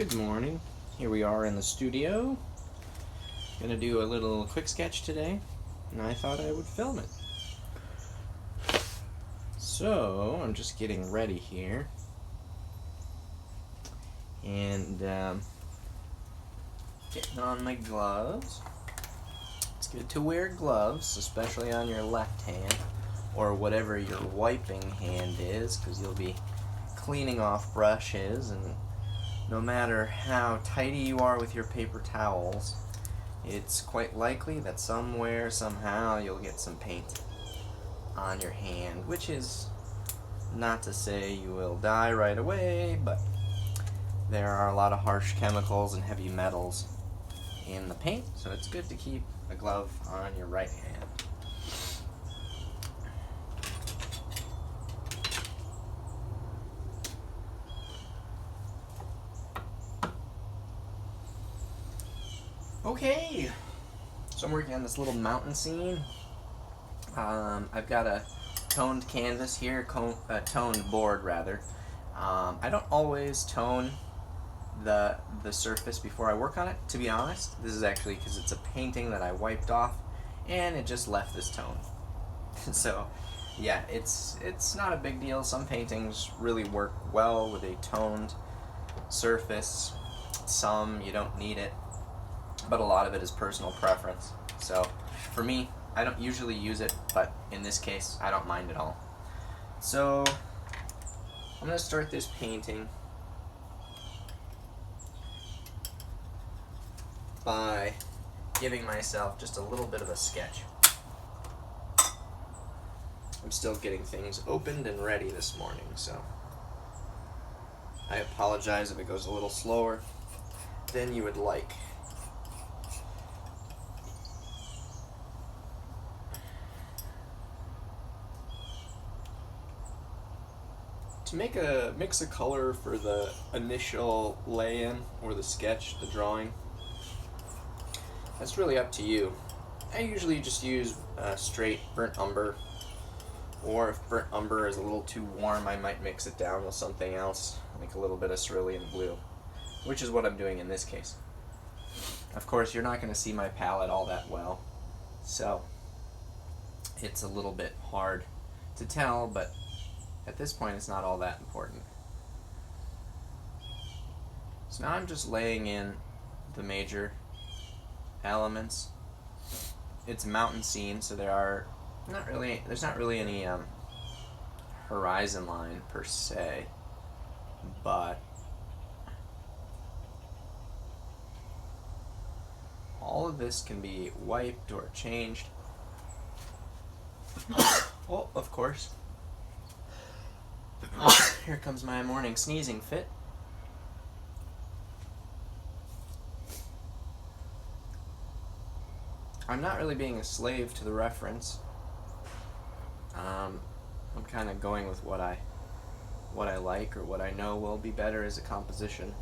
Good morning. Here we are in the studio. Gonna do a little quick sketch today, and I thought I would film it. So, I'm just getting ready here. And, getting on my gloves. It's good to wear gloves, especially on your left hand, or whatever your wiping hand is, because you'll be cleaning off brushes, and no matter how tidy you are with your paper towels, it's quite likely that somewhere, somehow, you'll get some paint on your hand, which is not to say you will die right away, but there are a lot of harsh chemicals and heavy metals in the paint, so it's good to keep a glove on your right hand. Okay, so I'm working on this little mountain scene. I've got a toned canvas here, toned board rather. I don't always tone the surface before I work on it, to be honest. This is actually because it's a painting that I wiped off and it just left this tone. So yeah, it's not a big deal. Some paintings really work well with a toned surface. Some you don't need it, but a lot of it is personal preference. So for me, I don't usually use it, but in this case, I don't mind at all. So I'm going to start this painting by giving myself just a little bit of a sketch. I'm still getting things opened and ready this morning, so I apologize if it goes a little slower than you would like. To mix a color for the initial lay-in or the sketch, the drawing, that's really up to you. I usually just use straight burnt umber, or if burnt umber is a little too warm, I might mix it down with something else, like a little bit of cerulean blue, which is what I'm doing in this case. Of course, you're not going to see my palette all that well, so it's a little bit hard to tell, but at this point it's not all that important. So now I'm just laying in the major elements. It's a mountain scene, so there's not really any horizon line per se, but all of this can be wiped or changed. Oh, of course. Here comes my morning sneezing fit. I'm not really being a slave to the reference. I'm kind of going with what I like or what I know will be better as a composition.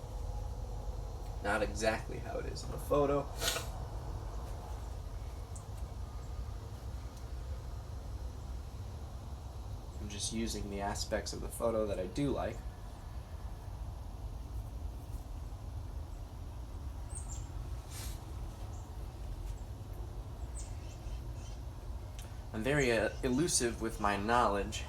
Not exactly how it is in the photo. I'm just using the aspects of the photo that I do like. I'm very elusive with my knowledge,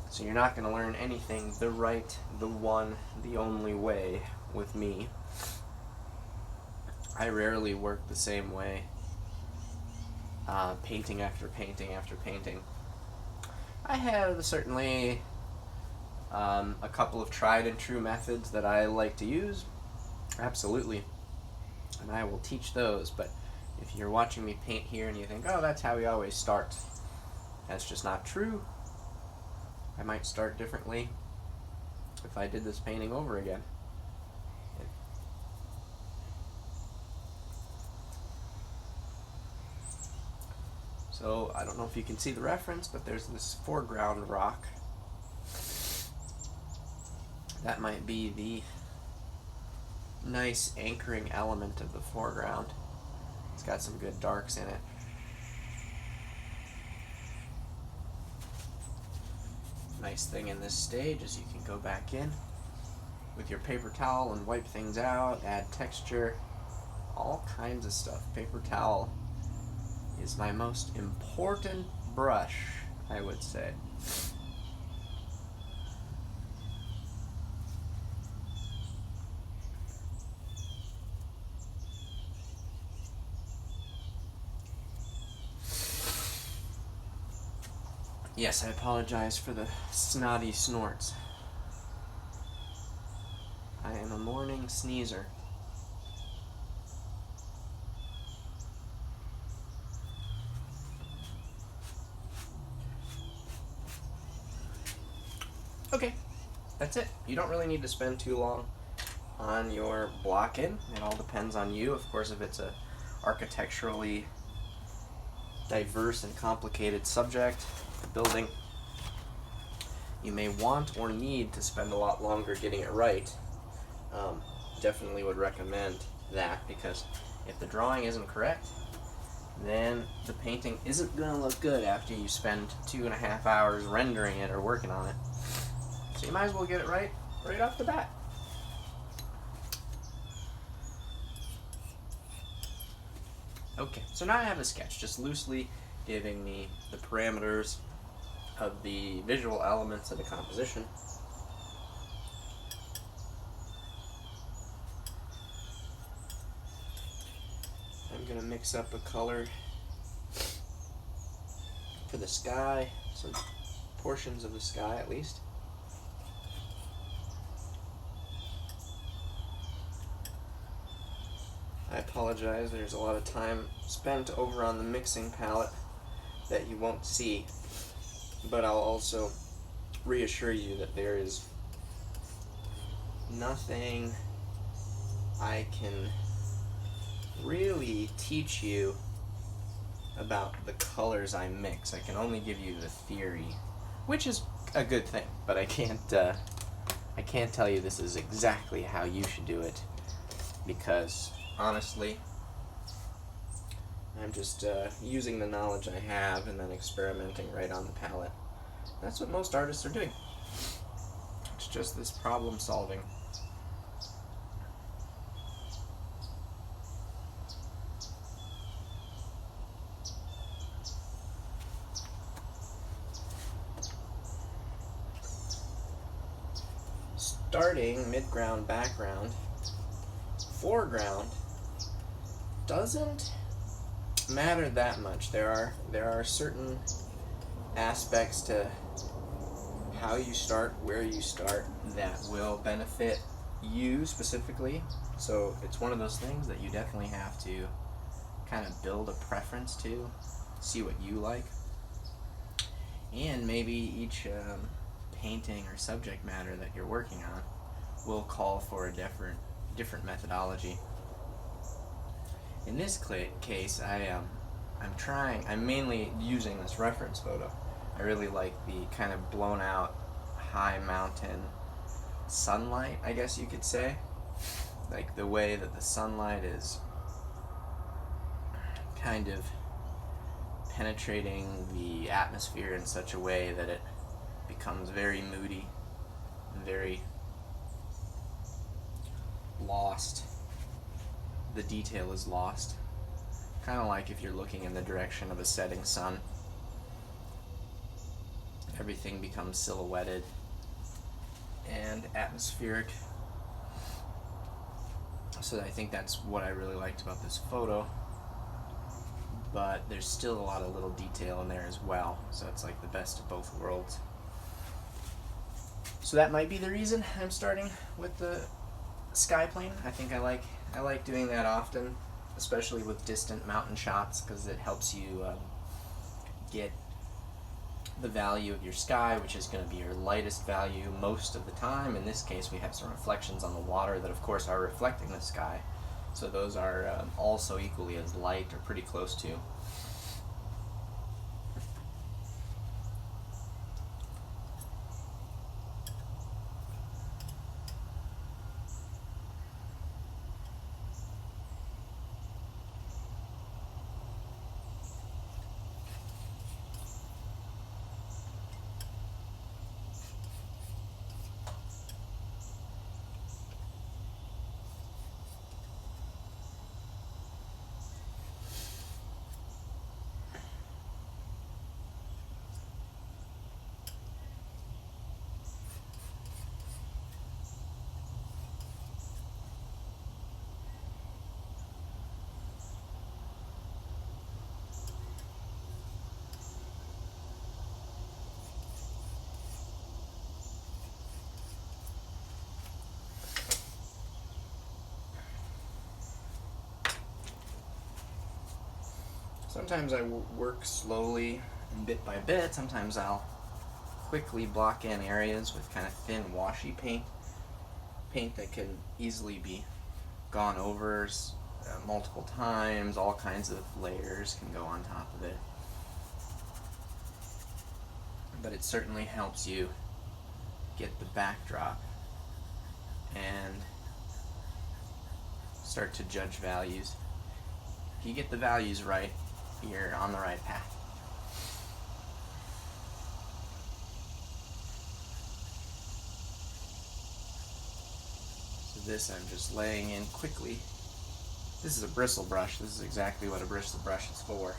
so you're not going to learn anything the right, the one, the only way with me. I rarely work the same way, painting after painting after painting. I have certainly a couple of tried and true methods that I like to use, absolutely, and I will teach those, but if you're watching me paint here and you think, oh, that's how he always starts, that's just not true. I might start differently if I did this painting over again. So, I don't know if you can see the reference, but there's this foreground rock. That might be the nice anchoring element of the foreground. It's got some good darks in it. Nice thing in this stage is you can go back in with your paper towel and wipe things out, add texture, all kinds of stuff. Paper towel is my most important brush, I would say. Yes, I apologize for the snotty snorts. I am a morning sneezer. Okay, that's it. You don't really need to spend too long on your block-in. It all depends on you. Of course, if it's a architecturally diverse and complicated subject, building, you may want or need to spend a lot longer getting it right. Definitely would recommend that, because if the drawing isn't correct, then the painting isn't going to look good after you spend 2.5 hours rendering it or working on it. So you might as well get it right off the bat. Okay, so now I have a sketch, just loosely giving me the parameters of the visual elements of the composition. I'm going to mix up a color for the sky, some portions of the sky at least. I apologize, there's a lot of time spent over on the mixing palette that you won't see, but I'll also reassure you that there is nothing I can really teach you about the colors I mix. I can only give you the theory, which is a good thing, but I can't tell you this is exactly how you should do it, because honestly, I'm just using the knowledge I have and then experimenting right on the palette. That's what most artists are doing. It's just this problem solving. Starting midground, background, foreground doesn't matter that much. There are certain aspects to how you start, where you start, that will benefit you specifically. So it's one of those things that you definitely have to kind of build a preference to, see what you like. And maybe each painting or subject matter that you're working on will call for a different methodology. In this case, I'm mainly using this reference photo. I really like the kind of blown out high mountain sunlight, I guess you could say. Like the way that the sunlight is kind of penetrating the atmosphere in such a way that it becomes very moody and very lost. The detail is lost. Kind of like if you're looking in the direction of a setting sun. Everything becomes silhouetted and atmospheric. So I think that's what I really liked about this photo. But there's still a lot of little detail in there as well. So it's like the best of both worlds. So that might be the reason I'm starting with the sky plane. I think I like doing that often, especially with distant mountain shots, because it helps you get the value of your sky, which is going to be your lightest value most of the time. In this case, we have some reflections on the water that, of course, are reflecting the sky. So those are also equally as light, or pretty close to. Sometimes I work slowly and bit by bit. Sometimes I'll quickly block in areas with kind of thin washy paint that can easily be gone over multiple times. All kinds of layers can go on top of it. But it certainly helps you get the backdrop and start to judge values. If you get the values right, you're on the right path. So this I'm just laying in quickly. This is a bristle brush. This is exactly what a bristle brush is for.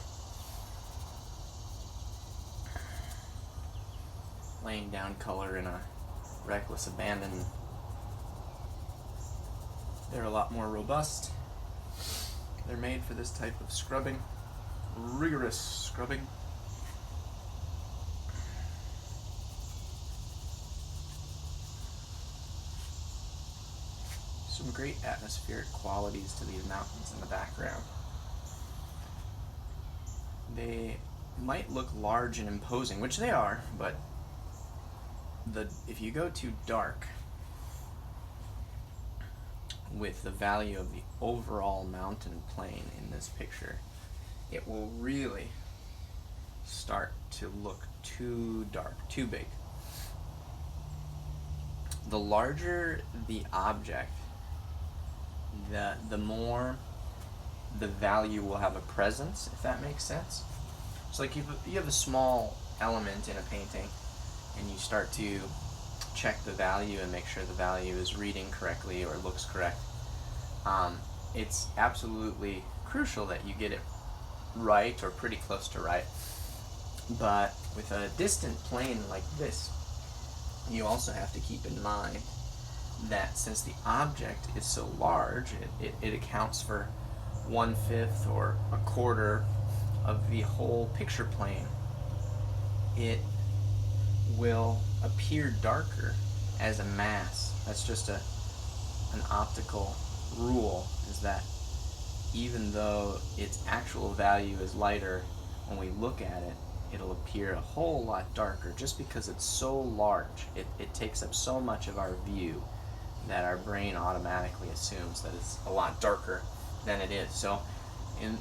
Laying down color in a reckless abandon. They're a lot more robust. They're made for this type of scrubbing, rigorous scrubbing. Some great atmospheric qualities to these mountains in the background. They might look large and imposing, which they are, but if you go too dark with the value of the overall mountain plane in this picture, it will really start to look too dark, too big. The larger the object, the more the value will have a presence, if that makes sense. So like you have a small element in a painting and you start to check the value and make sure the value is reading correctly or looks correct. It's absolutely crucial that you get it right or pretty close to right. But with a distant plane like this, you also have to keep in mind that since the object is so large, it accounts for 1/5 or a quarter of the whole picture plane. It will appear darker as a mass. That's just an optical rule, is that even though its actual value is lighter, when we look at it, it'll appear a whole lot darker just because it's so large. It takes up so much of our view that our brain automatically assumes that it's a lot darker than it is. So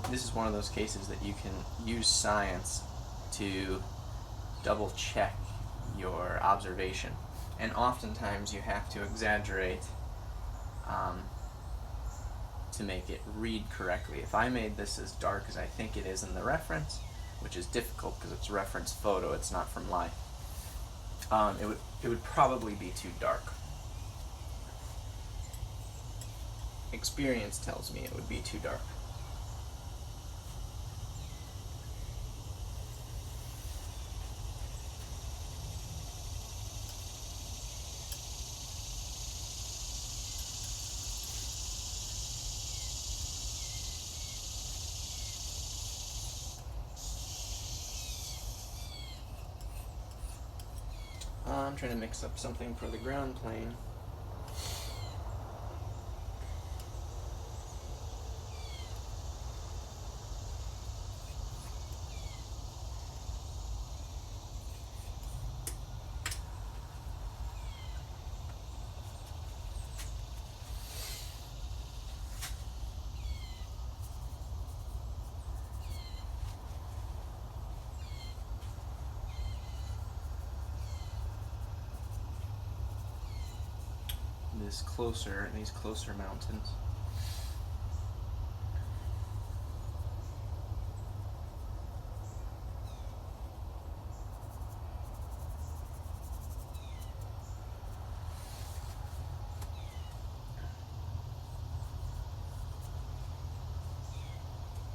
this is one of those cases that you can use science to double check your observation. And oftentimes you have to exaggerate to make it read correctly. If I made this as dark as I think it is in the reference, which is difficult because it's a reference photo, it's not from life, it would probably be too dark. Experience tells me it would be too dark. I'm trying to mix up something for the ground plane. These closer mountains.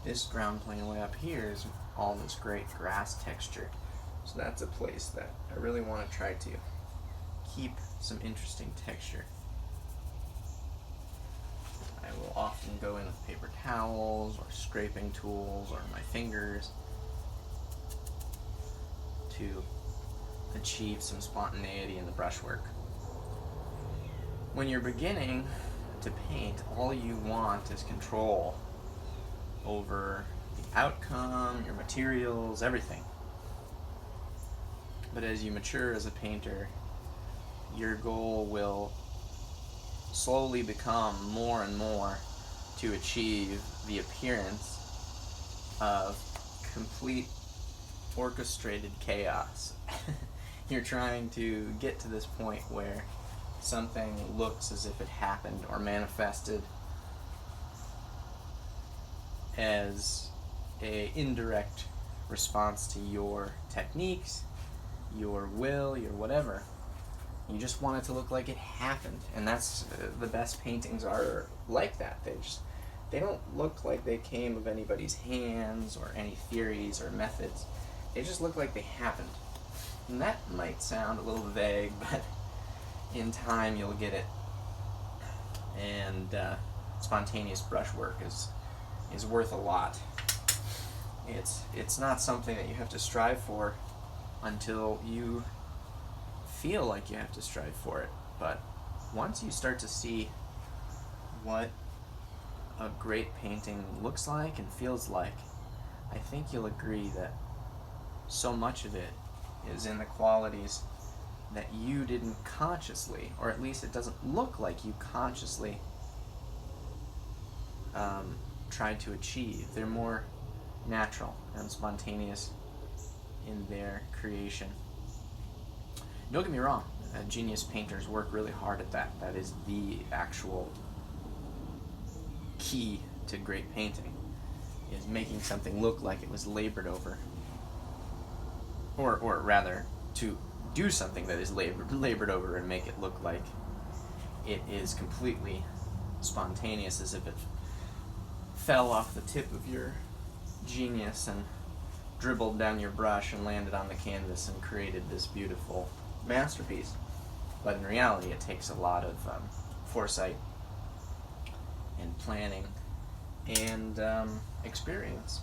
This ground plane way up here is all this great grass texture. So that's a place that I really want to try to keep some interesting texture. I will often go in with paper towels or scraping tools or my fingers to achieve some spontaneity in the brushwork. When you're beginning to paint, all you want is control over the outcome, your materials, everything. But as you mature as a painter, your goal will slowly become more and more to achieve the appearance of complete orchestrated chaos. You're trying to get to this point where something looks as if it happened or manifested as a indirect response to your techniques, your will, your whatever. You just want it to look like it happened, and that's the best paintings are like that. They don't look like they came of anybody's hands or any theories or methods. They just look like they happened. And that might sound a little vague, but in time you'll get it. And spontaneous brushwork is worth a lot. It's not something that you have to strive for until you feel like you have to strive for it. But once you start to see what a great painting looks like and feels like, I think you'll agree that so much of it is in the qualities that you didn't consciously, or at least it doesn't look like you consciously tried to achieve. They're more natural and spontaneous in their creation. Don't get me wrong, genius painters work really hard at that. That is the actual key to great painting, is making something look like it was labored over. Or rather, to do something that is labored over and make it look like it is completely spontaneous, as if it fell off the tip of your genius and dribbled down your brush and landed on the canvas and created this beautiful masterpiece. But in reality, it takes a lot of foresight and planning and experience.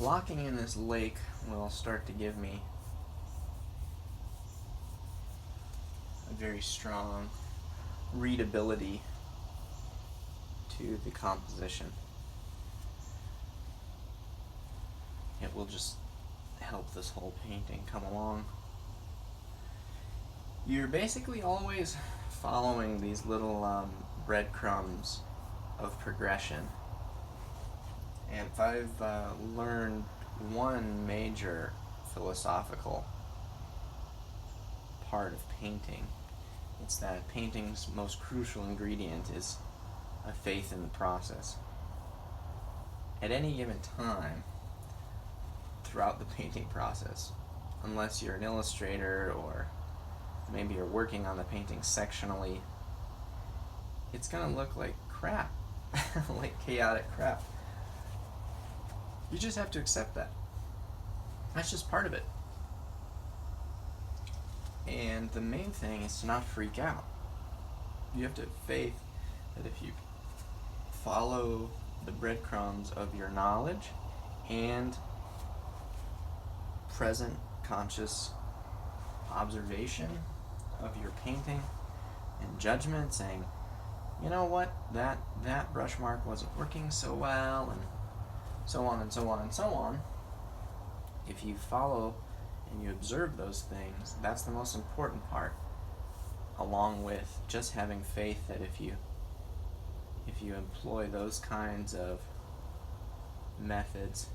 Locking in this lake will start to give me a very strong readability to the composition. It will just help this whole painting come along. You're basically always following these little breadcrumbs of progression. And if I've learned one major philosophical part of painting, it's that painting's most crucial ingredient is a faith in the process. At any given time, throughout the painting process, unless you're an illustrator or maybe you're working on the painting sectionally, it's going to look like crap, like chaotic crap. You just have to accept that. That's just part of it. And the main thing is to not freak out. You have to have faith that if you follow the breadcrumbs of your knowledge and present conscious observation of your painting and judgment, saying, you know what, that brush mark wasn't working so well, and so on and so on and so on. If you follow and you observe those things, that's the most important part, along with just having faith that if you employ those kinds of methods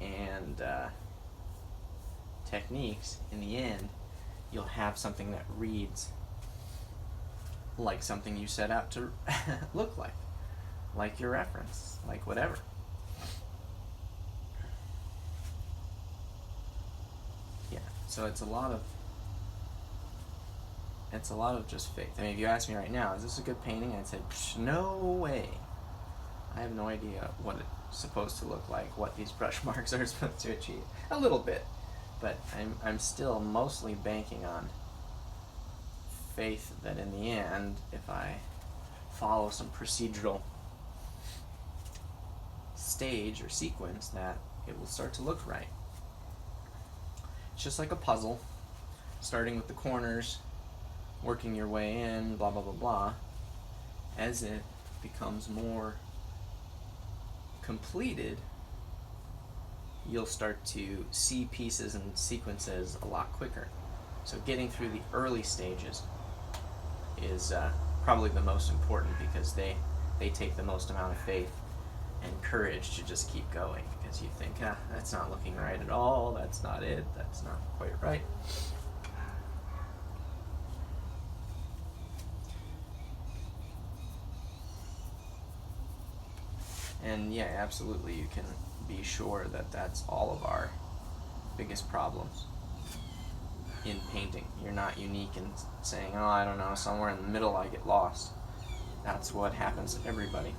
and techniques, in the end, you'll have something that reads like something you set out to look like your reference, like whatever. Yeah, so it's a lot of just faith. I mean, if you ask me right now, is this a good painting? I'd say, no way. I have no idea what it's supposed to look like, what these brush marks are supposed to achieve. A little bit, but I'm still mostly banking on faith that in the end, if I follow some procedural stage or sequence, that it will start to look right. It's just like a puzzle, starting with the corners, working your way in, blah blah blah blah. As it becomes more completed, you'll start to see pieces and sequences a lot quicker. So getting through the early stages is probably the most important, because they take the most amount of faith and courage to just keep going, because you think, that's not looking right at all, that's not it, that's not quite right. And yeah, absolutely, you can be sure that that's all of our biggest problems in painting. You're not unique in saying, oh, I don't know, somewhere in the middle I get lost. That's what happens to everybody.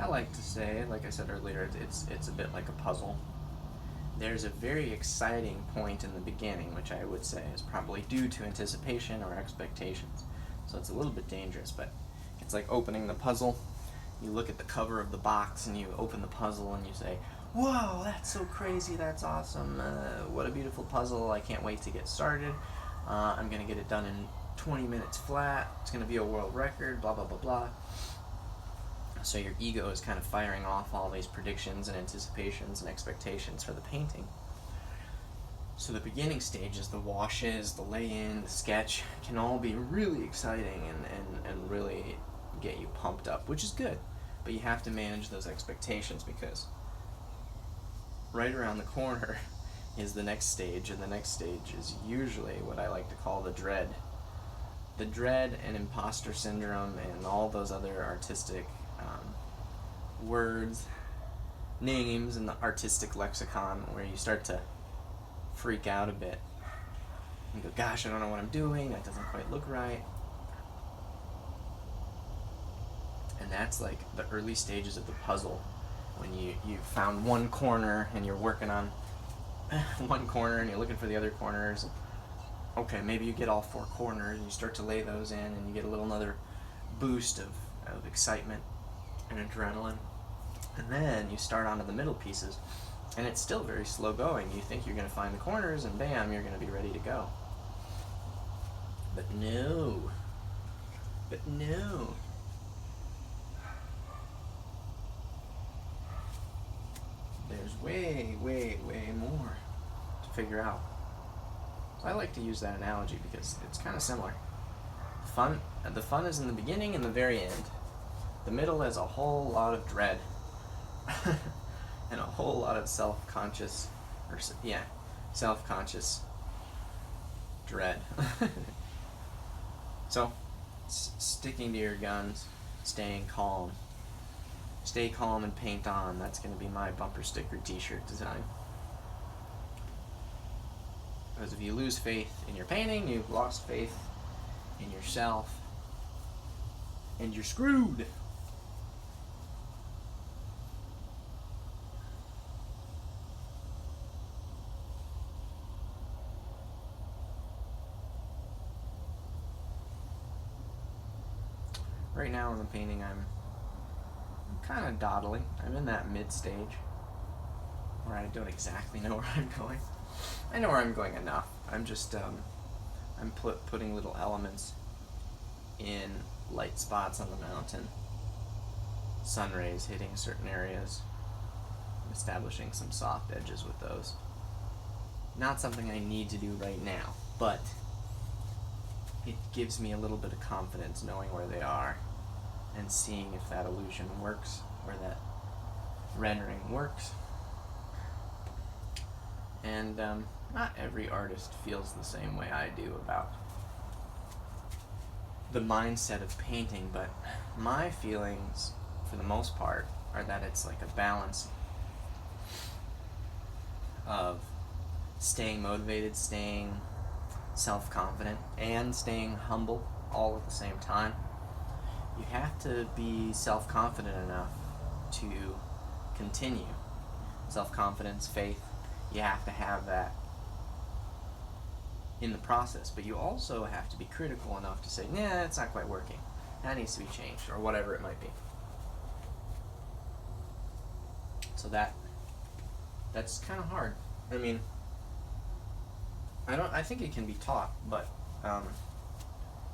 I like to say, like I said earlier, it's a bit like a puzzle. There's a very exciting point in the beginning, which I would say is probably due to anticipation or expectations. So it's a little bit dangerous, but it's like opening the puzzle. You look at the cover of the box and you open the puzzle and you say, whoa, that's so crazy, that's awesome, what a beautiful puzzle, I can't wait to get started. I'm going to get it done in 20 minutes flat, it's going to be a world record, blah, blah, blah, blah. So your ego is kind of firing off all these predictions and anticipations and expectations for the painting. So the beginning stages, the washes, the lay-in, the sketch, can all be really exciting and really get you pumped up, which is good. But you have to manage those expectations, because right around the corner is the next stage, and the next stage is usually what I like to call the dread. The dread and imposter syndrome and all those other artistic words, names in the artistic lexicon, where you start to freak out a bit and go, gosh, I don't know what I'm doing, that doesn't quite look right. And that's like the early stages of the puzzle, when you found one corner and you're working on one corner and you're looking for the other corners. Okay, maybe you get all four corners and you start to lay those in, and you get a little another boost of excitement and adrenaline. And then you start onto the middle pieces, and it's still very slow going. You think you're going to find the corners, and bam, you're going to be ready to go. But no. There's way, way, way more to figure out. So I like to use that analogy because it's kind of similar. The fun is in the beginning and the very end. The middle is a whole lot of dread and a whole lot of self-conscious dread. So, sticking to your guns, staying calm. Stay calm and paint on. That's going to be my bumper sticker t-shirt design. Because if you lose faith in your painting, you've lost faith in yourself, and you're screwed. Right now in the painting, I'm I'm kind of dawdling. I'm in that mid stage where I don't exactly know where I'm going. I know where I'm going enough. I'm just I'm putting little elements in light spots on the mountain. Sun rays hitting certain areas. I'm establishing some soft edges with those. Not something I need to do right now, but it gives me a little bit of confidence knowing where they are and seeing if that illusion works or that rendering works. And not every artist feels the same way I do about the mindset of painting, but my feelings, for the most part, are that it's like a balance of staying motivated, staying self-confident, and staying humble all at the same time. You have to be self-confident enough to continue. Self-confidence, faith, you have to have that in the process, but you also have to be critical enough to say, nah, it's not quite working. That needs to be changed, or whatever it might be. So that's kind of hard. I mean, I think it can be taught, but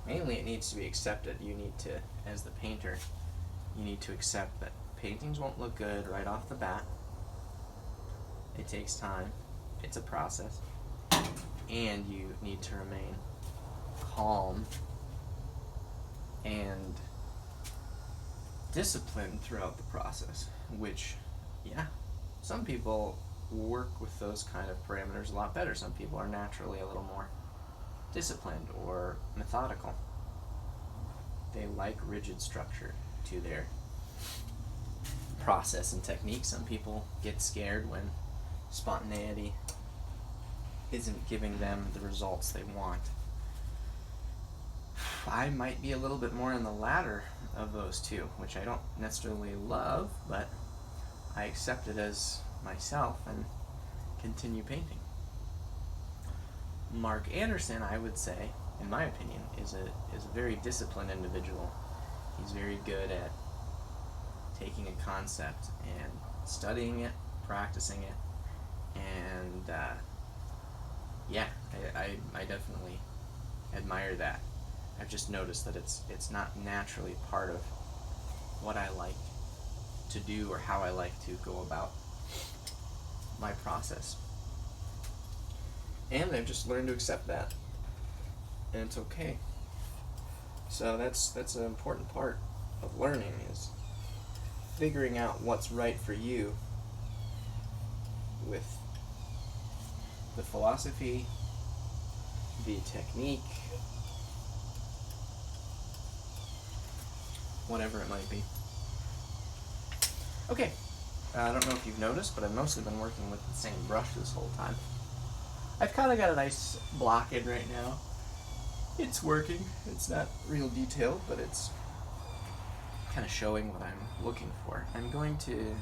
mainly it needs to be accepted. You need to, as the painter, you need to accept that paintings won't look good right off the bat. It takes time. It's a process. And you need to remain calm and disciplined throughout the process, which, yeah, some people work with those kind of parameters a lot better. Some people are naturally a little more disciplined or methodical. They like rigid structure to their process and technique. Some people get scared when spontaneity isn't giving them the results they want. I might be a little bit more in the latter of those two, which I don't necessarily love, but I accept it as myself and continue painting. Mark Anderson, I would say, in my opinion, is a very disciplined individual. He's very good at taking a concept and studying it, practicing it, and yeah, I definitely admire that. I've just noticed that it's not naturally part of what I like to do or how I like to go about my process. And I've just learned to accept that. And it's okay. So that's an important part of learning, is figuring out what's right for you with the philosophy, the technique, whatever it might be. Okay, I don't know if you've noticed, but I've mostly been working with the same brush this whole time. I've kind of got a nice block in right now. It's working. It's not real detailed, but it's kind of showing what I'm looking for. I'm going to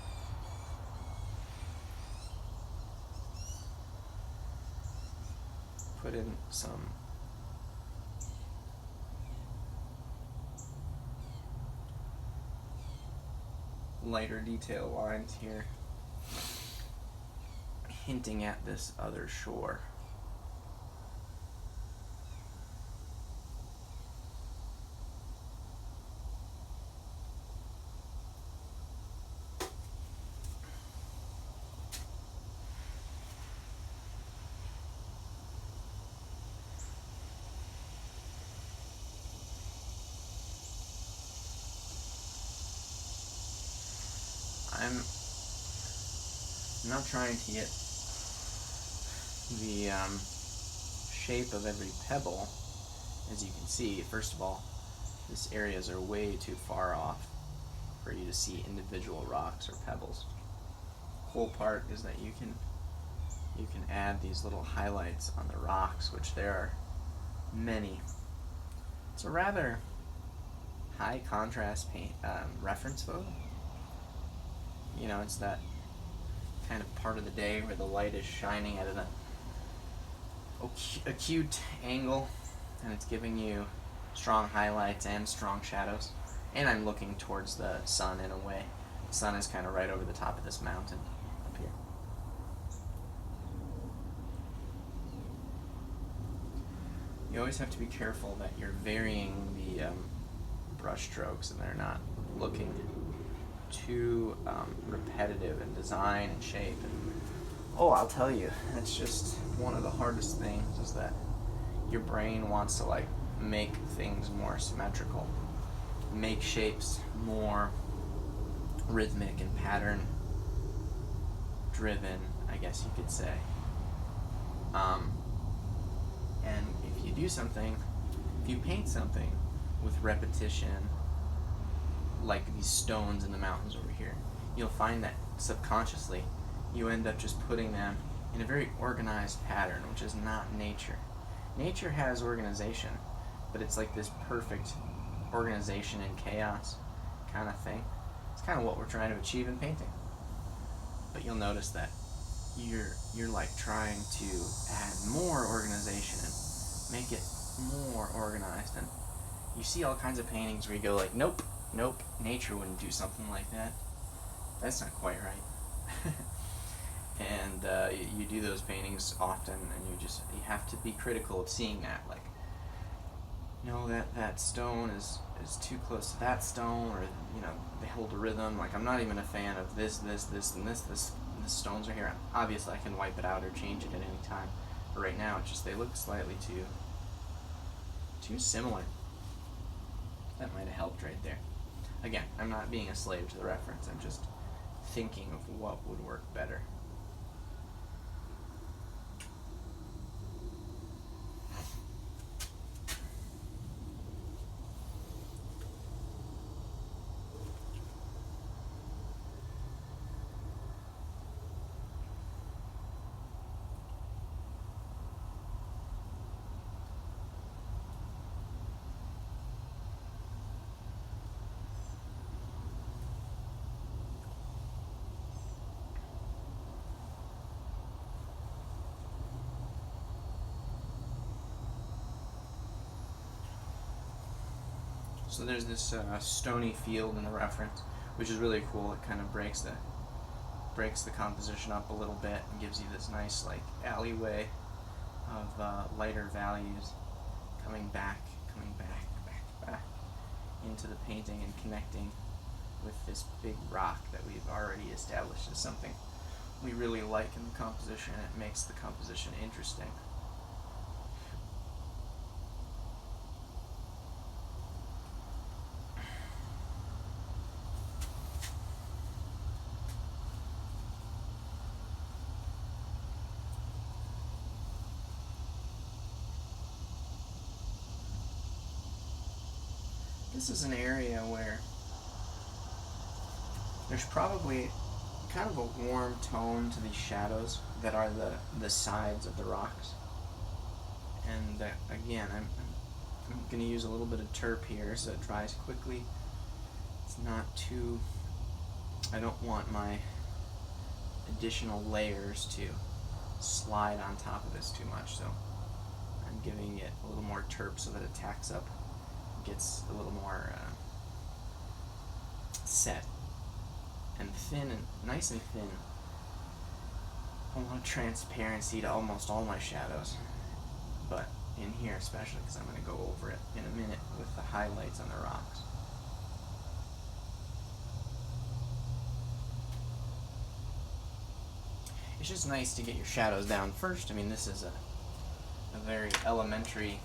put in some lighter detail lines here, hinting at this other shore. I'm not trying to get the shape of every pebble. As you can see, first of all, these areas are way too far off for you to see individual rocks or pebbles. The cool part is that you can add these little highlights on the rocks, which there are many. It's a rather high contrast reference photo. You know, it's that kind of part of the day where the light is shining at an acute angle, and it's giving you strong highlights and strong shadows. And I'm looking towards the sun in a way sun is kind of right over the top of this mountain up here. You always have to be careful that you're varying the brush strokes and they're not looking too repetitive in design and shape. And, I'll tell you, it's just one of the hardest things is that your brain wants to like make things more symmetrical, make shapes more rhythmic and pattern driven, I guess you could say. And if you do something, if you paint something with repetition, like these stones in the mountains over here, you'll find that subconsciously you end up just putting them in a very organized pattern, which is not nature. Nature has organization, but it's like this perfect organization in chaos kind of thing. It's kind of what we're trying to achieve in painting. But you'll notice that you're like trying to add more organization and make it more organized, and you see all kinds of paintings where you go like, nope, nature wouldn't do something like that. That's not quite right. And you do those paintings often, and you have to be critical of seeing that, like, no, that stone is too close to that stone, or they hold a rhythm. Like, I'm not even a fan of this, and this stones are here. Obviously, I can wipe it out or change it at any time. But right now, it's just they look slightly too similar. That might have helped right there. Again, I'm not being a slave to the reference. I'm just thinking of what would work better. So there's this stony field in the reference, which is really cool. It kind of breaks the composition up a little bit and gives you this nice like alleyway of lighter values coming back into the painting and connecting with this big rock that we've already established as something we really like in the composition. It makes the composition interesting. This is an area where there's probably kind of a warm tone to these shadows that are the sides of the rocks. And again, I'm going to use a little bit of terp here so it dries quickly. It's not too, I don't want my additional layers to slide on top of this too much, so I'm giving it a little more terp so that it tacks up, gets a little more set and thin, and nice and thin. I want transparency to almost all my shadows, but in here especially, because I'm going to go over it in a minute with the highlights on the rocks. It's just nice to get your shadows down first. I mean, this is a very elementary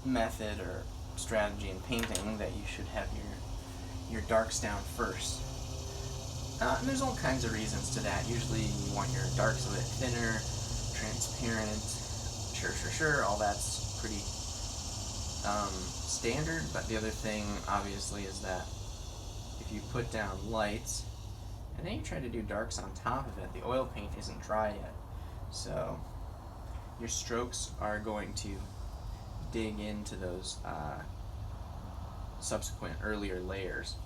method or strategy in painting, that you should have your darks down first. And there's all kinds of reasons to that. Usually you want your darks a bit thinner, transparent, sure, all that's pretty standard. But the other thing, obviously, is that if you put down lights and then you try to do darks on top of it, the oil paint isn't dry yet. So your strokes are going to dig into those subsequent earlier layers,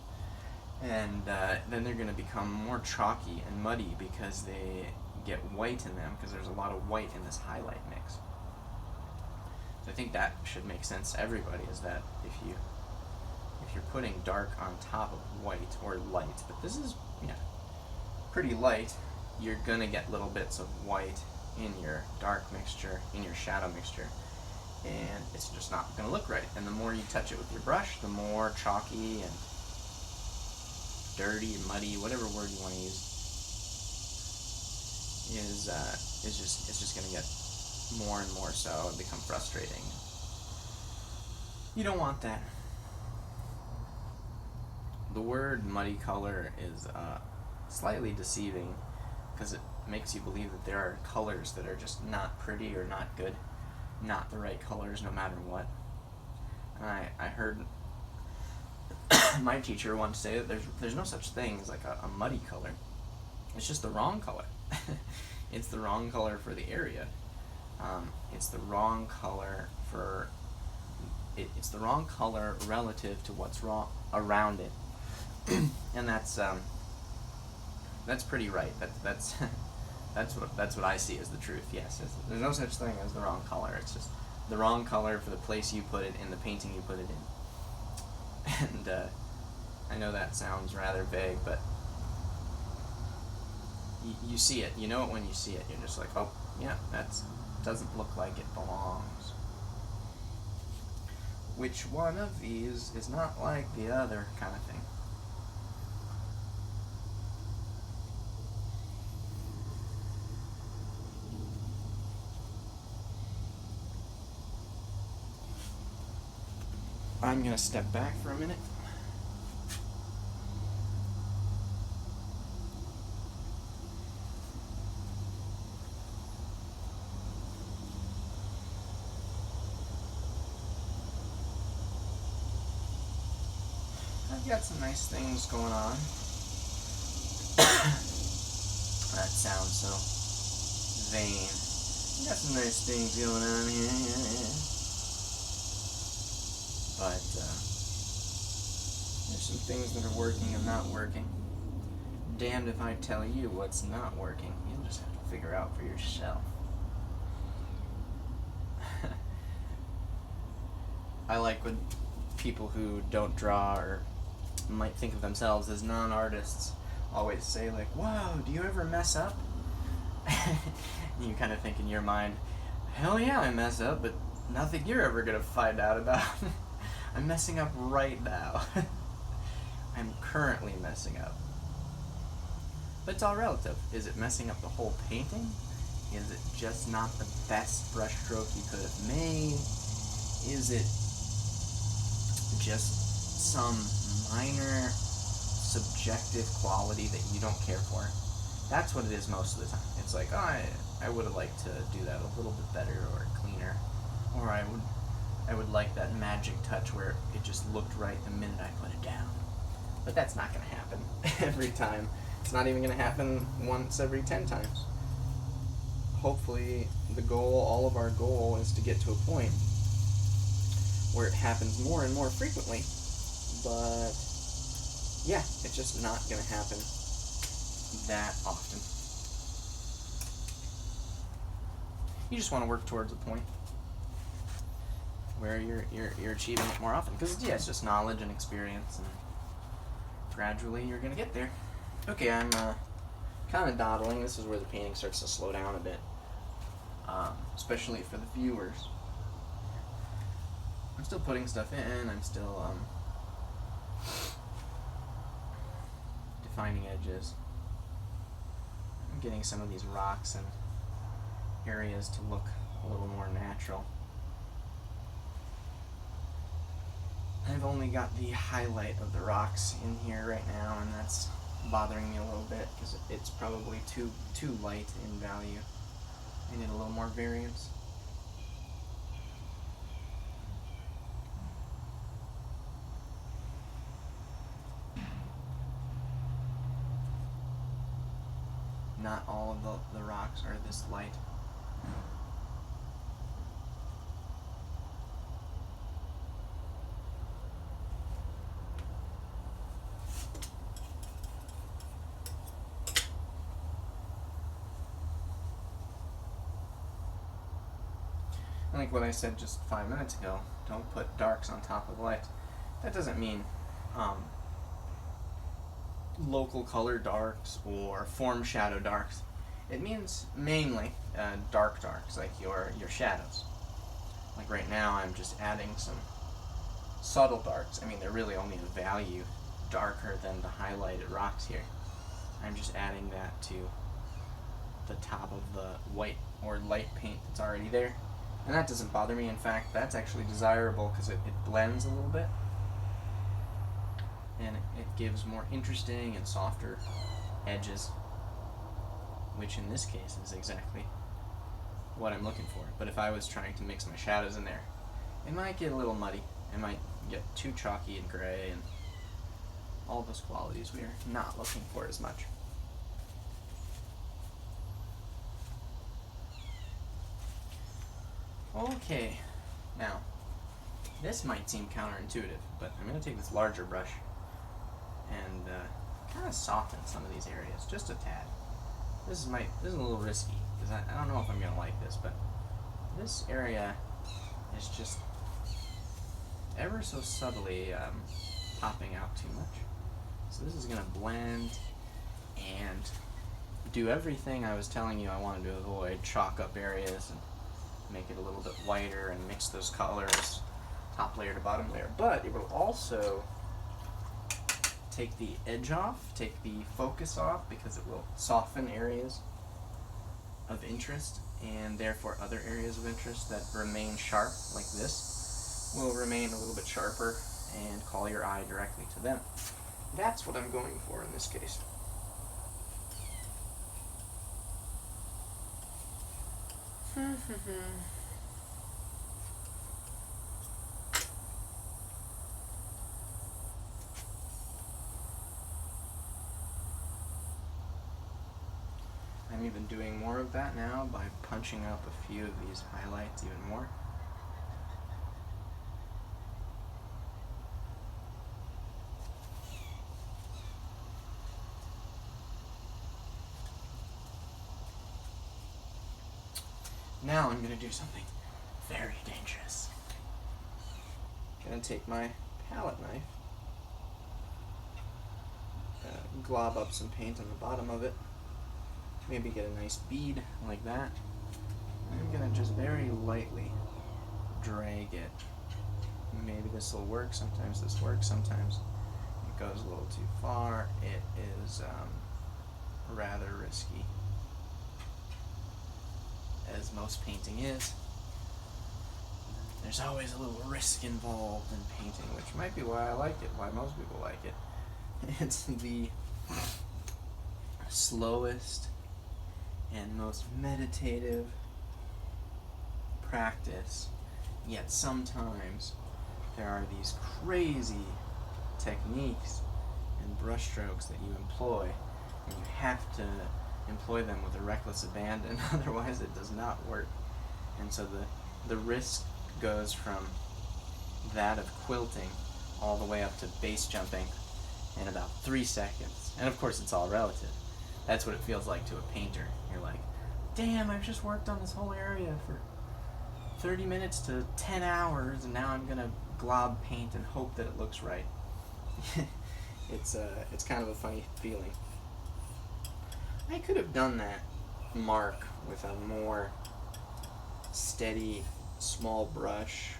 and then they're going to become more chalky and muddy because they get white in them, because there's a lot of white in this highlight mix. So think that should make sense to everybody, is that if you're putting dark on top of white or light, but this is pretty light, you're gonna get little bits of white in your dark mixture, in your shadow mixture, and it's just not gonna look right. And the more you touch it with your brush, the more chalky and dirty and muddy, whatever word you want to use, it's just gonna get more and more so and become frustrating. You don't want that. The word muddy color is slightly deceiving because it makes you believe that there are colors that are just not pretty or not good, not the right colors no matter what. And I heard my teacher once say that there's no such thing as like a muddy color. It's just the wrong color. It's the wrong color for the area. It's the wrong color for it's the wrong color relative to what's wrong around it. And that's pretty right. That's what I see as the truth. Yes, there's no such thing as the wrong color. It's just the wrong color for the place you put it in the painting you put it in. And I know that sounds rather vague, but you see it. You know it when you see it. You're just like, oh yeah, that doesn't look like it belongs. Which one of these is not like the other, kind of thing. I'm going to step back for a minute. I've got some nice things going on. That sounds so vain. I've got some nice things going on here. But there's some things that are working and not working. Damned if I tell you what's not working. You'll just have to figure out for yourself. I like when people who don't draw or might think of themselves as non-artists always say like, "Whoa, do you ever mess up?" You kind of think in your mind, "Hell yeah, I mess up, but nothing you're ever gonna find out about." I'm messing up right now. I'm currently messing up. But it's all relative. Is it messing up the whole painting? Is it just not the best brushstroke you could have made? Is it just some minor subjective quality that you don't care for? That's what it is most of the time. It's like, oh, I would have liked to do that a little bit better or cleaner. Or I would like that magic touch where it just looked right the minute I put it down. But that's not going to happen every time. It's not even going to happen once every 10 times. Hopefully the goal, all of our goal, is to get to a point where it happens more and more frequently. But yeah, it's just not going to happen that often. You just want to work towards a point where you're achieving it more often, because yeah, it's just knowledge and experience, and gradually you're gonna get there. Okay, I'm kind of dawdling. This is where the painting starts to slow down a bit, especially for the viewers. I'm still putting stuff in. I'm still defining edges. I'm getting some of these rocks and areas to look a little more natural. I've only got the highlight of the rocks in here right now, and that's bothering me a little bit because it's probably too light in value. I need a little more variance. Not all of the rocks are this light. like what I said just 5 minutes ago, don't put darks on top of lights. That doesn't mean um, local color darks or form shadow darks. It means mainly dark darks, like your shadows. Like right now, I'm just adding some subtle darks. I mean, they're really only a value darker than the highlighted rocks here. I'm just adding that to the top of the white or light paint that's already there. And that doesn't bother me. In fact, that's actually desirable because it blends a little bit. And it gives more interesting and softer edges, which in this case is exactly what I'm looking for. But if I was trying to mix my shadows in there, it might get a little muddy. It might get too chalky and gray and all those qualities we are not looking for as much. Okay, now this might seem counterintuitive, but I'm going to take this larger brush and kind of soften some of these areas just a tad. This is a little risky because I don't know if I'm going to like this, but this area is just ever so subtly popping out too much. So this is going to blend and do everything I was telling you I wanted to avoid, chalk up areas and make it a little bit whiter and mix those colors, top layer to bottom layer. But it will also take the edge off, take the focus off, because it will soften areas of interest, and therefore other areas of interest that remain sharp, like this, will remain a little bit sharper and call your eye directly to them. That's what I'm going for in this case. I'm even doing more of that now by punching up a few of these highlights even more. Now I'm going to do something very dangerous. I'm going to take my palette knife, glob up some paint on the bottom of it, maybe get a nice bead like that. I'm going to just very lightly drag it. Maybe this will work, sometimes this works, sometimes it goes a little too far. It is rather risky, as most painting is. There's always a little risk involved in painting, which might be why I like it, why most people like it. It's the slowest and most meditative practice, yet sometimes there are these crazy techniques and brushstrokes that you employ, and you have to employ them with a reckless abandon, otherwise it does not work. And so the risk goes from that of quilting all the way up to base jumping in about 3 seconds. And of course it's all relative. That's what it feels like to a painter. You're like, damn, I've just worked on this whole area for 30 minutes to 10 hours and now I'm gonna glob paint and hope that it looks right. It's kind of a funny feeling. I could have done that mark with a more steady, small brush,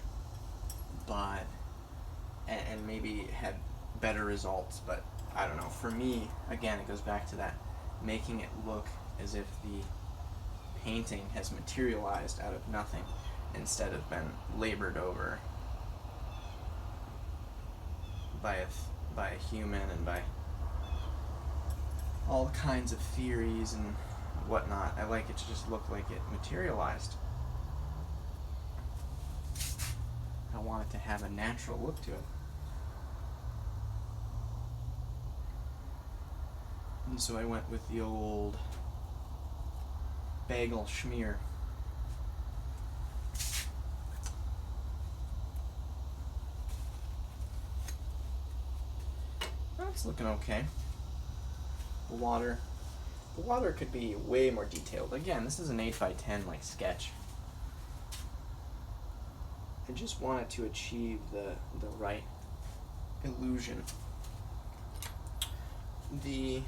but and maybe had better results, but I don't know. For me, again, it goes back to that, making it look as if the painting has materialized out of nothing instead of been labored over by a human and by all kinds of theories and whatnot. I like it to just look like it materialized. I want it to have a natural look to it. And so I went with the old bagel schmear. That's looking okay. The water could be way more detailed. Again, this is an 8x10 like sketch. I just want it to achieve the right illusion. The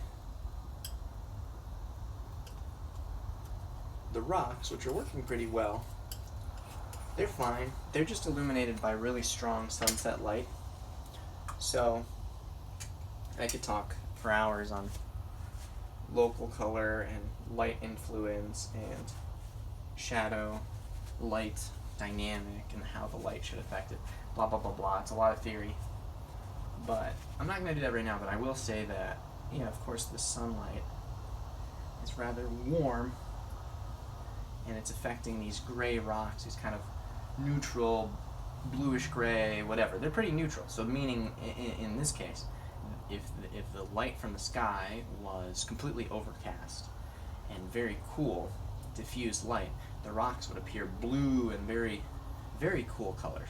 rocks, which are working pretty well, they're fine. They're just illuminated by really strong sunset light. So I could talk for hours on local color and light influence and shadow, light dynamic, and how the light should affect it. Blah, blah, blah, blah. It's a lot of theory. But I'm not going to do that right now, but I will say that, yeah, of course, the sunlight is rather warm, and it's affecting these gray rocks, these kind of neutral, bluish gray, whatever. They're pretty neutral. So meaning, in this case, if the light from the sky was completely overcast and very cool, diffused light, the rocks would appear blue and very, very cool colors.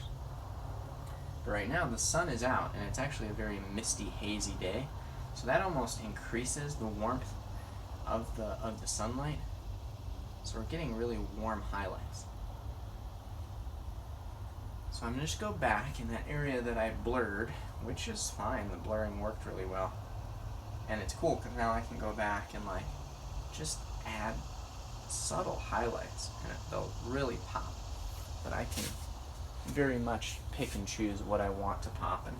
But right now the sun is out and it's actually a very misty, hazy day, so that almost increases the warmth of the sunlight. So we're getting really warm highlights. So I'm going to just go back in that area that I blurred, which is fine. The blurring worked really well. And it's cool because now I can go back and like just add subtle highlights and they'll really pop. But I can very much pick and choose what I want to pop and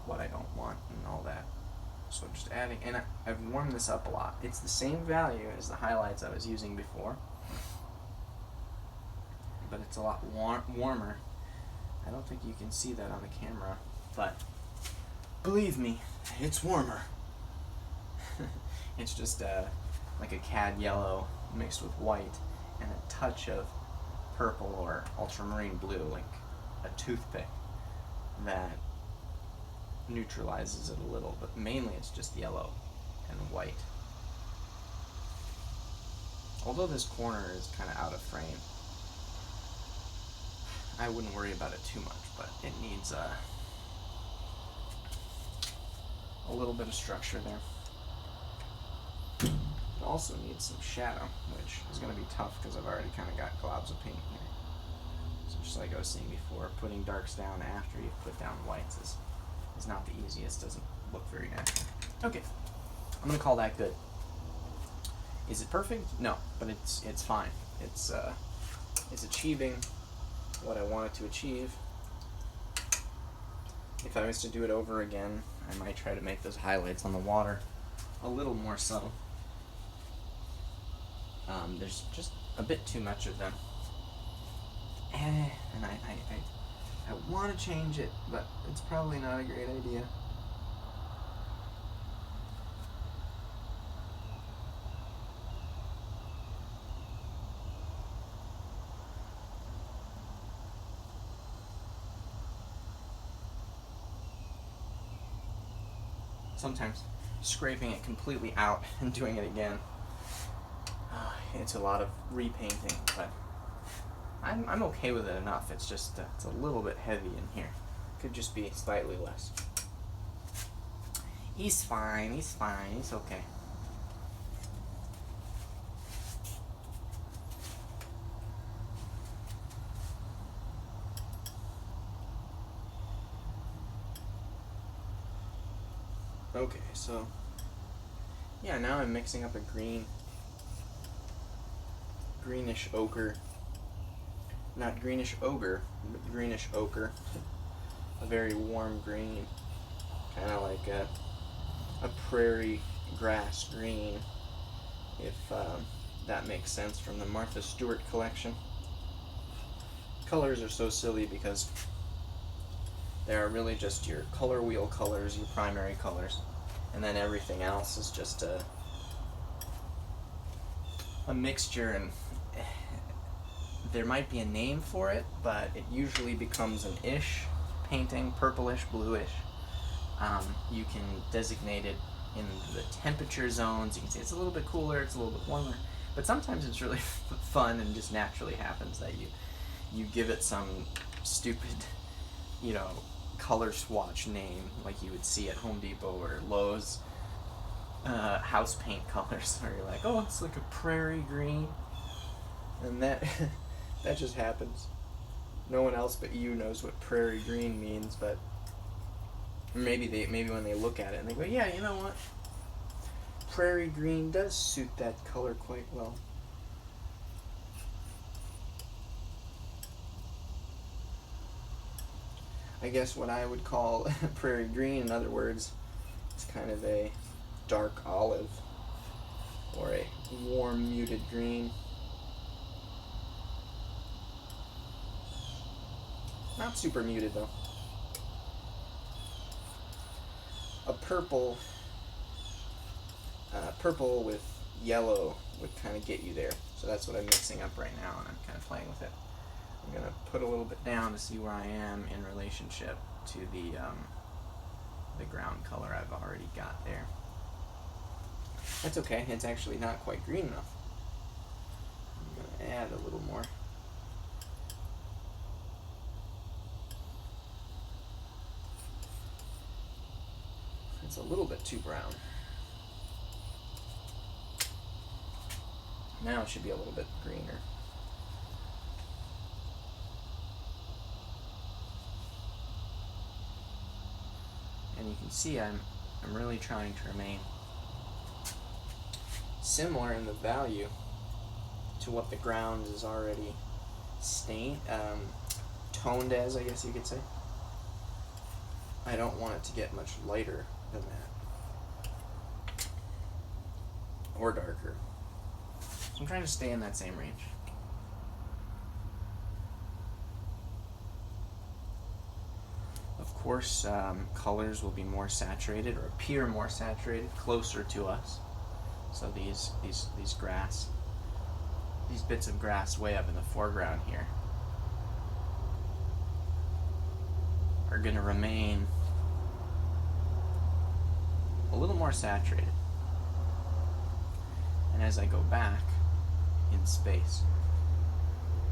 what I don't want and all that. So just adding, and I've warmed this up a lot. It's the same value as the highlights I was using before, but it's a lot warmer. I don't think you can see that on the camera, but believe me, it's warmer. It's just like a cad yellow mixed with white and a touch of purple or ultramarine blue, like a toothpick, that neutralizes it a little, but mainly it's just yellow and white. Although this corner is kind of out of frame, I wouldn't worry about it too much, but it needs a little bit of structure there. It also needs some shadow, which is going to be tough because I've already kind of got globs of paint here. So just like I was saying before, putting darks down after you've put down whites is not the easiest, doesn't look very natural. Okay, I'm going to call that good. Is it perfect? No, but it's fine. It's achieving what I want it to achieve. If I was to do it over again, I might try to make those highlights on the water a little more subtle. There's just a bit too much of them. And I want to change it, but it's probably not a great idea. Sometimes scraping it completely out and doing it again, it's a lot of repainting, but I'm okay with it enough. It's just it's a little bit heavy in here. Could just be slightly less. He's fine, he's okay. Okay, so yeah, now I'm mixing up a greenish ochre. Not greenish ogre, but greenish ochre. A very warm green, kind of like a prairie grass green, if that makes sense, from the Martha Stewart collection. Colors are so silly because they are really just your color wheel colors, your primary colors, and then everything else is just a mixture, and there might be a name for it, but it usually becomes an ish painting, purplish, bluish. You can designate it in the temperature zones. You can say it's a little bit cooler, it's a little bit warmer, but sometimes it's really fun and just naturally happens that you give it some stupid, color swatch name like you would see at Home Depot or Lowe's house paint colors, where you're like, oh, it's like a prairie green, and that that just happens. no one else but you knows what prairie green means, but maybe when they look at it and they go, yeah, you know what? Prairie green does suit that color quite well. I guess what I would call prairie green, in other words, is kind of a dark olive or a warm muted green. Not super muted though. A purple with yellow would kind of get you there. So that's what I'm mixing up right now, and I'm kind of playing with it. I'm going to put a little bit down to see where I am in relationship to the ground color I've already got there. That's okay, it's actually not quite green enough. I'm going to add a little more. It's a little bit too brown. Now it should be a little bit greener. And you can see I'm really trying to remain similar in the value to what the ground is already toned as, I guess you could say. I don't want it to get much lighter than that, or darker. So I'm trying to stay in that same range. Of course, colors will be more saturated or appear more saturated closer to us. So these bits of grass way up in the foreground here are going to remain a little more saturated. And as I go back in space,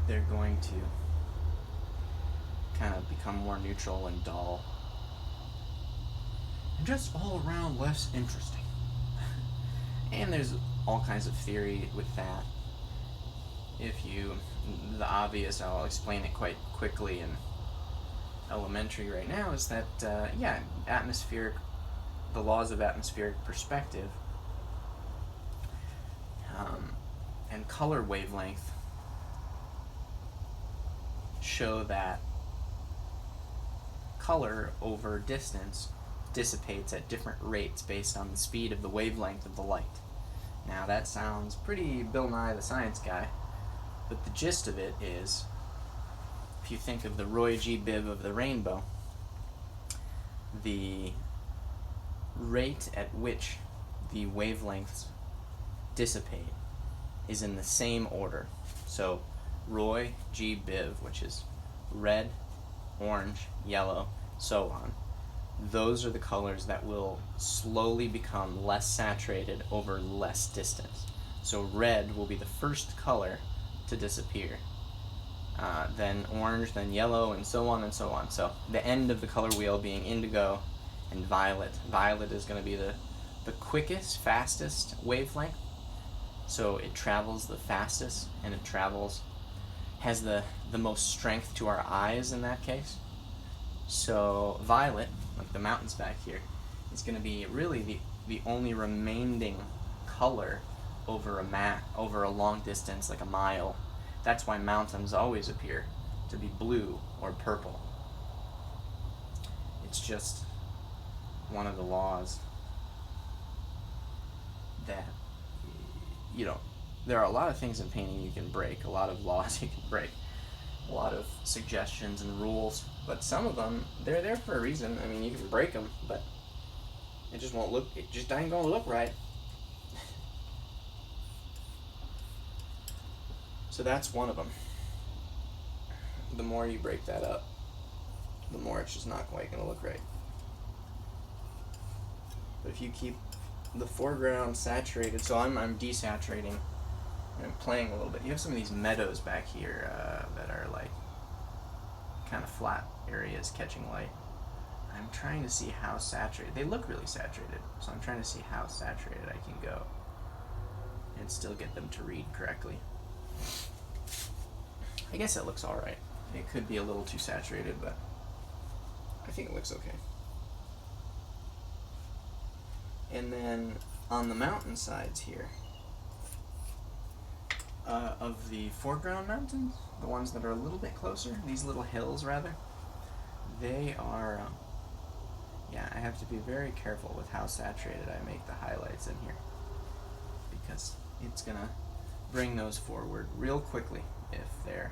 they're going to kind of become more neutral and dull, and just all around less interesting. And there's all kinds of theory with that. The obvious, I'll explain it quite quickly in elementary right now, is that, the laws of atmospheric perspective and color wavelength show that color over distance dissipates at different rates based on the speed of the wavelength of the light. Now that sounds pretty Bill Nye the Science Guy, but the gist of it is, if you think of the Roy G. Biv of the rainbow, the rate at which the wavelengths dissipate is in the same order. So Roy G. Biv, which is red, orange, yellow, so on. Those are the colors that will slowly become less saturated over less distance. So red will be the first color to disappear, then orange, then yellow, and so on and so on. So the end of the color wheel being indigo and violet. Violet is going to be the quickest, fastest wavelength. So it travels the fastest, and it has the most strength to our eyes in that case. So violet, like the mountains back here, is going to be really the only remaining color over a long distance, like a mile. That's why mountains always appear to be blue or purple. It's just one of the laws that, there are a lot of things in painting you can break, a lot of laws you can break, a lot of suggestions and rules, but some of them, they're there for a reason. I mean, you can break them, but it just ain't gonna look right. So that's one of them. The more you break that up, the more it's just not quite gonna look right. But if you keep the foreground saturated, so I'm desaturating, and I'm playing a little bit. You have some of these meadows back here that are like kind of flat areas catching light. I'm trying to see how saturated, they look really saturated, so I'm trying to see how saturated I can go and still get them to read correctly. I guess it looks alright. It could be a little too saturated, but I think it looks okay. And then on the mountain sides here, of the foreground mountains, the ones that are a little bit closer, these little hills rather, they are, yeah, I have to be very careful with how saturated I make the highlights in here, because it's gonna bring those forward real quickly if they're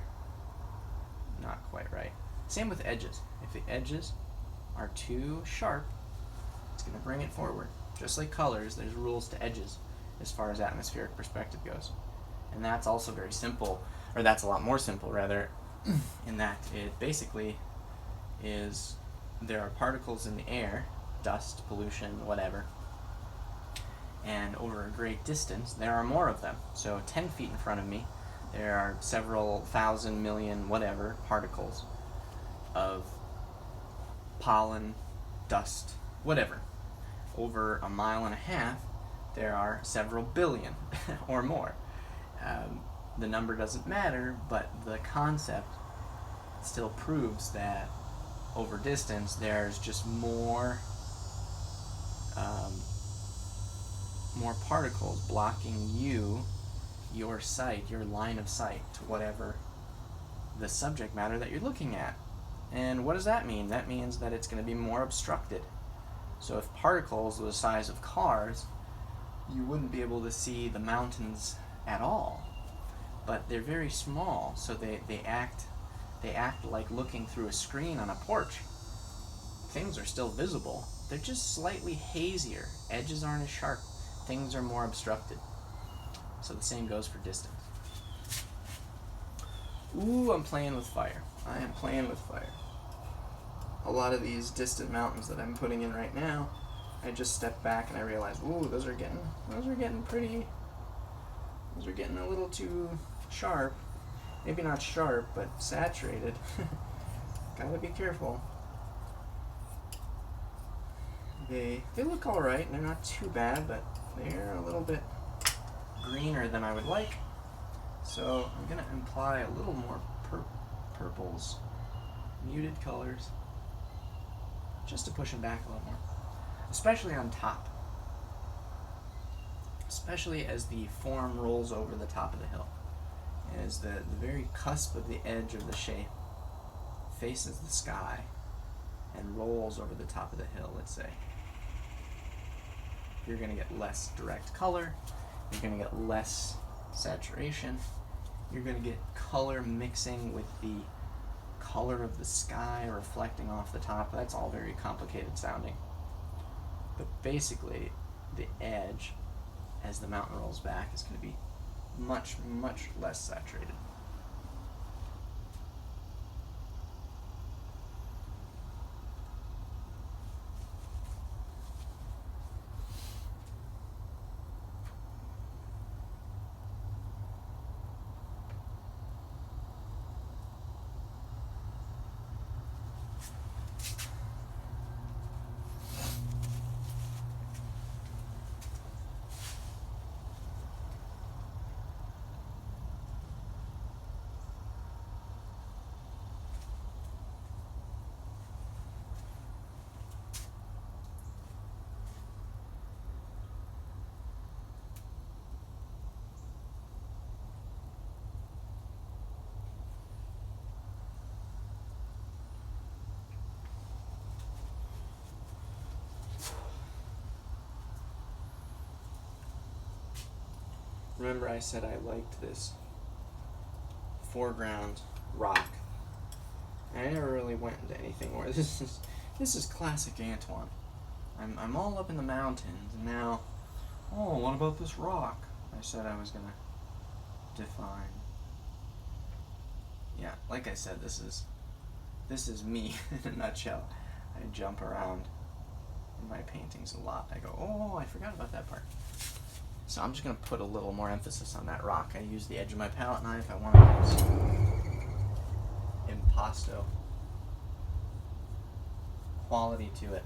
not quite right. Same with edges. If the edges are too sharp, it's gonna bring it forward. Just like colors, there's rules to edges as far as atmospheric perspective goes. And that's also very simple, or that's a lot more simple rather, in that it basically is, there are particles in the air, dust, pollution, whatever, and over a great distance there are more of them. So 10 feet in front of me there are several thousand million whatever particles of pollen, dust, whatever. Over a mile and a half there are several billion or more. The number doesn't matter, but the concept still proves that over distance there's just more particles blocking your sight, your line of sight to whatever the subject matter that you're looking at. And what does that mean? That means that it's going to be more obstructed. So if particles were the size of cars, you wouldn't be able to see the mountains at all. But they're very small, so they act like looking through a screen on a porch. Things are still visible. They're just slightly hazier. Edges aren't as sharp. Things are more obstructed. So the same goes for distance. Ooh, I'm playing with fire. I am playing with fire. A lot of these distant mountains that I'm putting in right now, I just stepped back and I realized, ooh, those are getting a little too sharp. Maybe not sharp, but saturated. Gotta be careful. They look alright, they're not too bad, but they're a little bit greener than I would like. So I'm gonna apply a little more purples, muted colors, just to push them back a little more. Especially on top. Especially as the form rolls over the top of the hill. As the very cusp of the edge of the shape faces the sky and rolls over the top of the hill, let's say. You're going to get less direct color, you're going to get less saturation, you're going to get color mixing with the color of the sky reflecting off the top. That's all very complicated sounding. But basically, the edge, as the mountain rolls back, is going to be much, much less saturated. Remember I said I liked this foreground rock. I never really went into anything where this is classic Antoine. I'm all up in the mountains and now, oh, what about this rock? I said I was gonna define. Yeah, like I said, this is me in a nutshell. I jump around in my paintings a lot. I go, oh, I forgot about that part. So I'm just going to put a little more emphasis on that rock. I use the edge of my palette knife. I want to use impasto quality to it.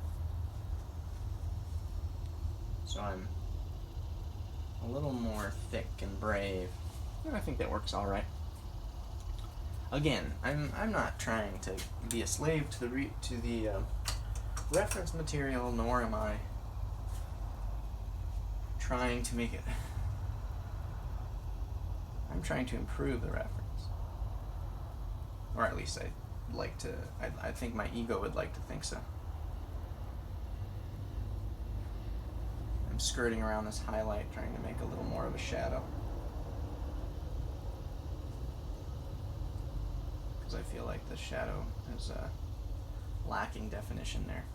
So I'm a little more thick and brave. And I think that works all right. Again, I'm not trying to be a slave to the reference material, nor am I trying to make it. I'm trying to improve the reference, or at least I'd like to. I think my ego would like to think so. I'm skirting around this highlight, trying to make a little more of a shadow, because I feel like the shadow is lacking definition there.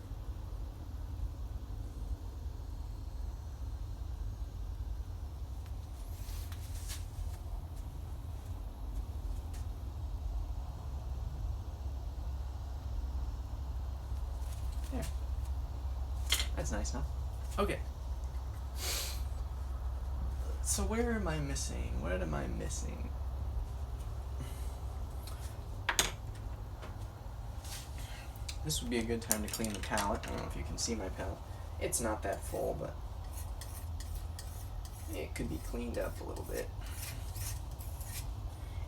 There. That's nice, huh? Okay. So where am I missing? What am I missing? This would be a good time to clean the palette. I don't know if you can see my palette. It's not that full, but it could be cleaned up a little bit.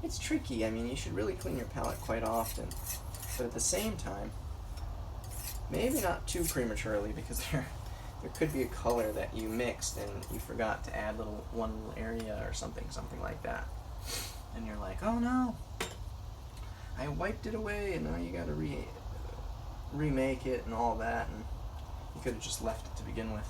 It's tricky. I mean, you should really clean your palette quite often, but at the same time, maybe not too prematurely, because there could be a color that you mixed and you forgot to add one little area or something like that, and you're like, oh no, I wiped it away, and now you got to remake it and all that, and you could have just left it to begin with.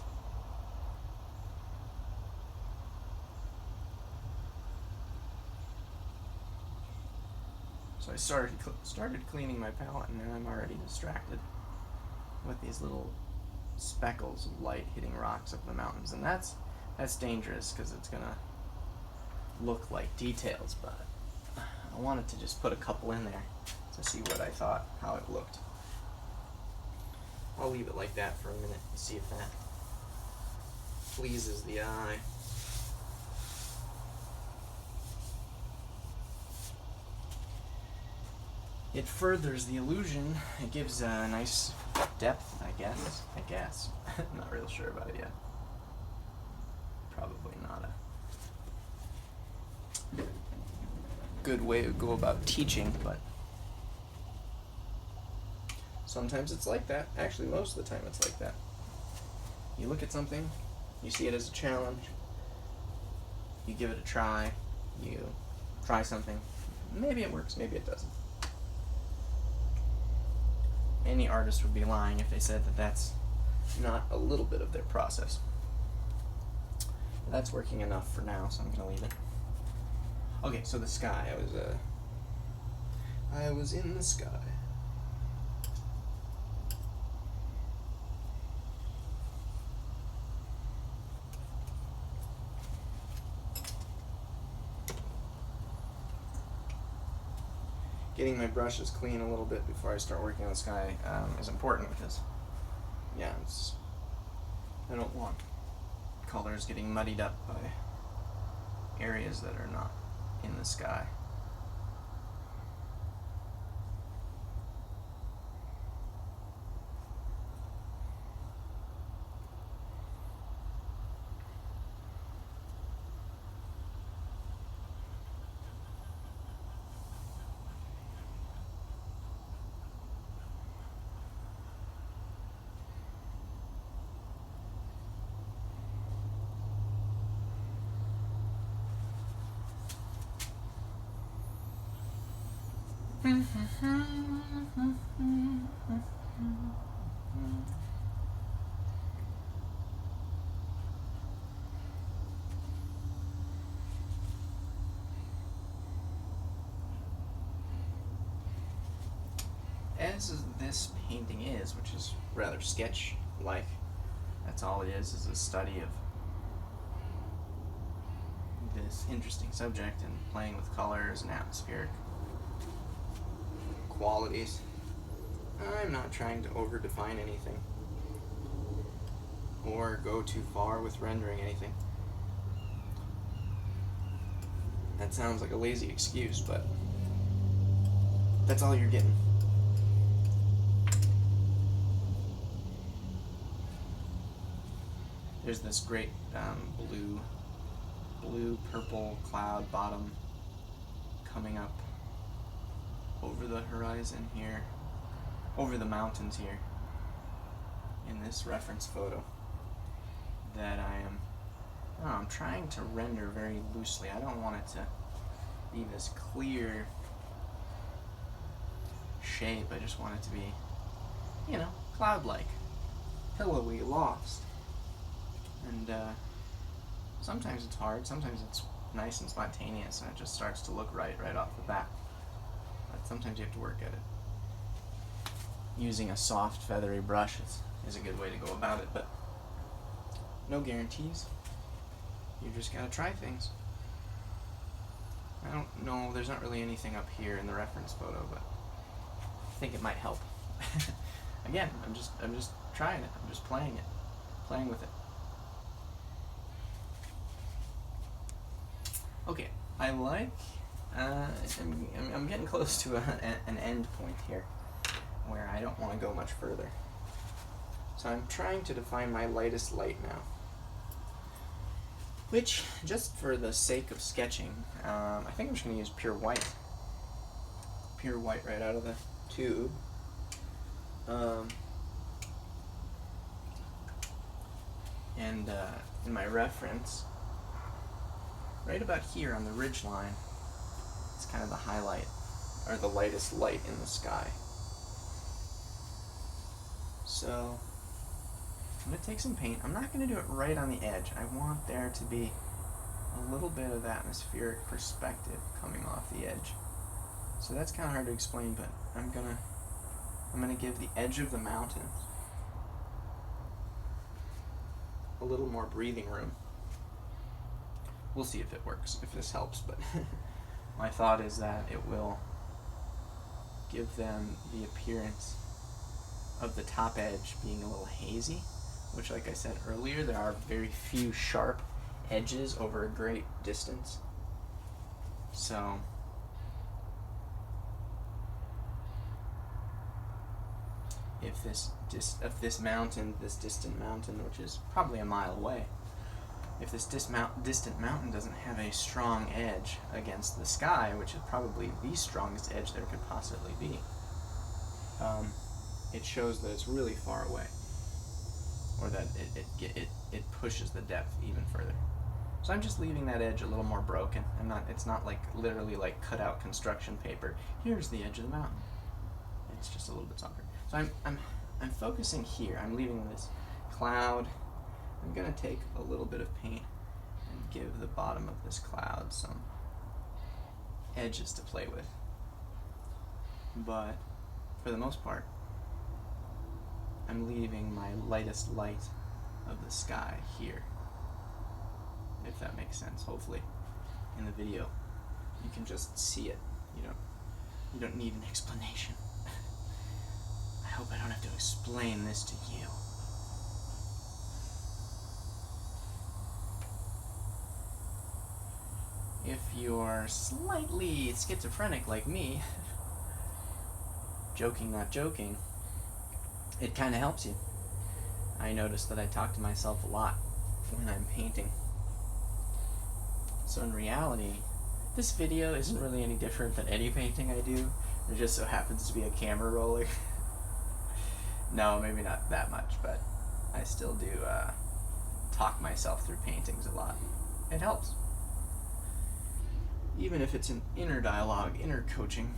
So I started cleaning my palette, and now I'm already distracted with these little speckles of light hitting rocks up the mountains, and that's dangerous, because it's gonna look like details, but I wanted to just put a couple in there to see what I thought, how it looked. I'll leave it like that for a minute and see if that pleases the eye. It furthers the illusion. It gives a nice depth, I guess. I'm not real sure about it yet. Probably not a good way to go about teaching, but sometimes it's like that. Actually, most of the time it's like that. You look at something, you see it as a challenge, you give it a try, you try something. Maybe it works, maybe it doesn't. Any artist would be lying if they said that that's not a little bit of their process. That's working enough for now, so I'm gonna leave it. Okay, so the sky. I was in the sky. Getting my brushes clean a little bit before I start working on the sky is important, because, yeah, I don't want colors getting muddied up by areas that are not in the sky. As this painting is, which is rather sketch-like, that's all it is a study of this interesting subject and playing with colors and atmospheric qualities. I'm not trying to over-define anything or go too far with rendering anything. That sounds like a lazy excuse, but that's all you're getting. There's this great blue purple cloud bottom coming up over the horizon here, over the mountains here, in this reference photo that I'm trying to render very loosely. I don't want it to be this clear shape. I just want it to be, you know, cloud-like, pillowy, lost. And sometimes it's hard, sometimes it's nice and spontaneous and it just starts to look right off the bat. But sometimes you have to work at it. Using a soft, feathery brush is a good way to go about it, but no guarantees. You just gotta try things. I don't know, there's not really anything up here in the reference photo, but I think it might help. Again, I'm just trying it. I'm just playing with it. Okay, I like. I'm getting close to an end point here, where I don't want to go much further. So I'm trying to define my lightest light now. Which, just for the sake of sketching, I think I'm just going to use pure white. Pure white right out of the tube. And in my reference, right about here on the ridge line, it's kind of the highlight, or the lightest light in the sky. So I'm going to take some paint. I'm not going to do it right on the edge. I want there to be a little bit of atmospheric perspective coming off the edge. So that's kind of hard to explain, but I'm gonna give the edge of the mountain a little more breathing room. We'll see if it works, if this helps, but my thought is that it will give them the appearance of the top edge being a little hazy, which, like I said earlier, there are very few sharp edges over a great distance. So if this distant mountain, which is probably a mile away, if this distant mountain doesn't have a strong edge against the sky, which is probably the strongest edge there could possibly be, it shows that it's really far away, or that it pushes the depth even further. So I'm just leaving that edge a little more broken. It's not like literally like cut out construction paper. Here's the edge of the mountain. It's just a little bit softer. So I'm focusing here. I'm leaving this cloud. I'm gonna take a little bit of paint and give the bottom of this cloud some edges to play with. But for the most part, I'm leaving my lightest light of the sky here, if that makes sense. Hopefully in the video you can just see it. You don't need an explanation. I hope I don't have to explain this to you. If you're slightly schizophrenic like me, joking not joking, it kind of helps you. I notice that I talk to myself a lot when I'm painting. So in reality, this video isn't really any different than any painting I do. There just so happens to be a camera rolling. No, maybe not that much, but I still do talk myself through paintings a lot. It helps. Even if it's an inner dialogue, inner coaching.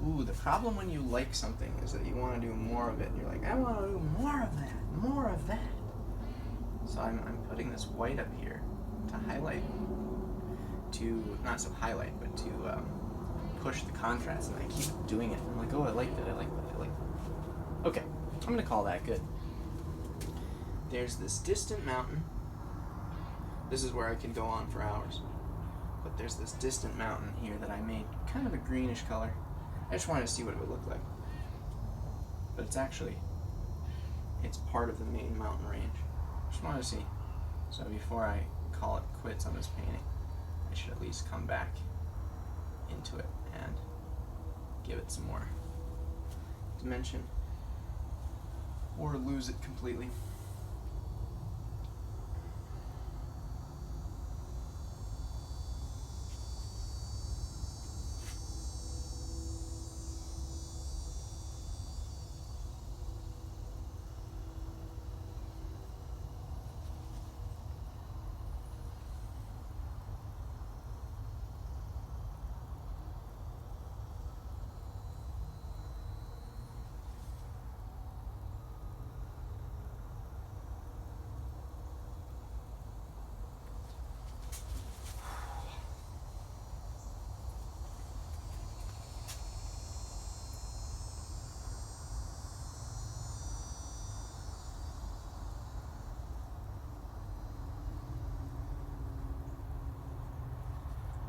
Ooh, the problem when you like something is that you want to do more of it. And you're like, I want to do more of that, more of that. So I'm putting this white up here to highlight, not so highlight, but to push the contrast, and I keep doing it. I'm like, oh, I like that, I like that, I like that. Okay, I'm going to call that good. There's this distant mountain. This is where I could go on for hours. But there's this distant mountain here that I made kind of a greenish color. I just wanted to see what it would look like. But it's part of the main mountain range. Just wanted to see. So before I call it quits on this painting, I should at least come back into it and give it some more dimension, or lose it completely.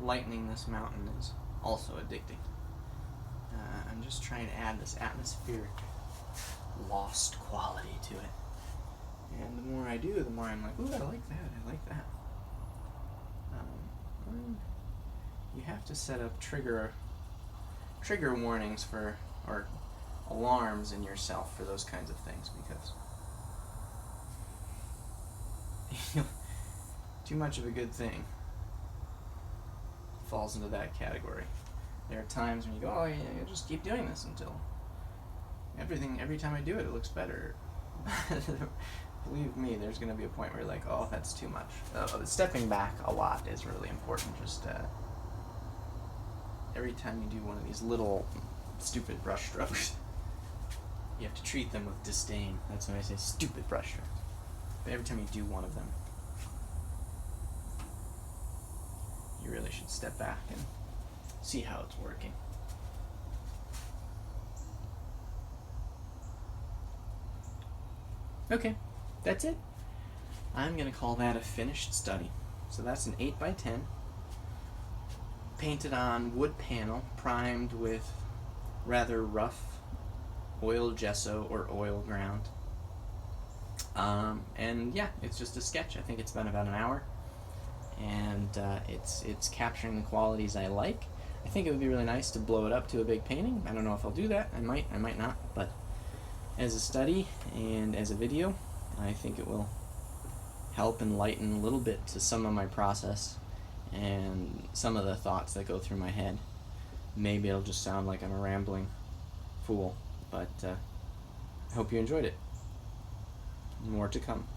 lightening this mountain is also addicting. I'm just trying to add this atmospheric lost quality to it. And the more I do, the more I'm like, ooh, I like that, I like that. You have to set up trigger warnings for, or alarms in yourself for those kinds of things, because too much of a good thing falls into that category. There are times when you go, oh, yeah, just keep doing this until every time I do it, it looks better. Believe me, there's going to be a point where you're like, oh, that's too much. Stepping back a lot is really important. Just every time you do one of these little stupid brush strokes, you have to treat them with disdain. That's when I say stupid brush strokes. But every time you do one of them, you really should step back and see how it's working. Okay, that's it. I'm going to call that a finished study. So that's an 8x10, painted on wood panel, primed with rather rough oil gesso or oil ground. And yeah, it's just a sketch. I think it's been about an hour, and it's capturing the qualities I like. I think it would be really nice to blow it up to a big painting. I don't know if I'll do that. I might not, but as a study and as a video, I think it will help enlighten a little bit to some of my process and some of the thoughts that go through my head. Maybe it'll just sound like I'm a rambling fool, but I hope you enjoyed it. More to come.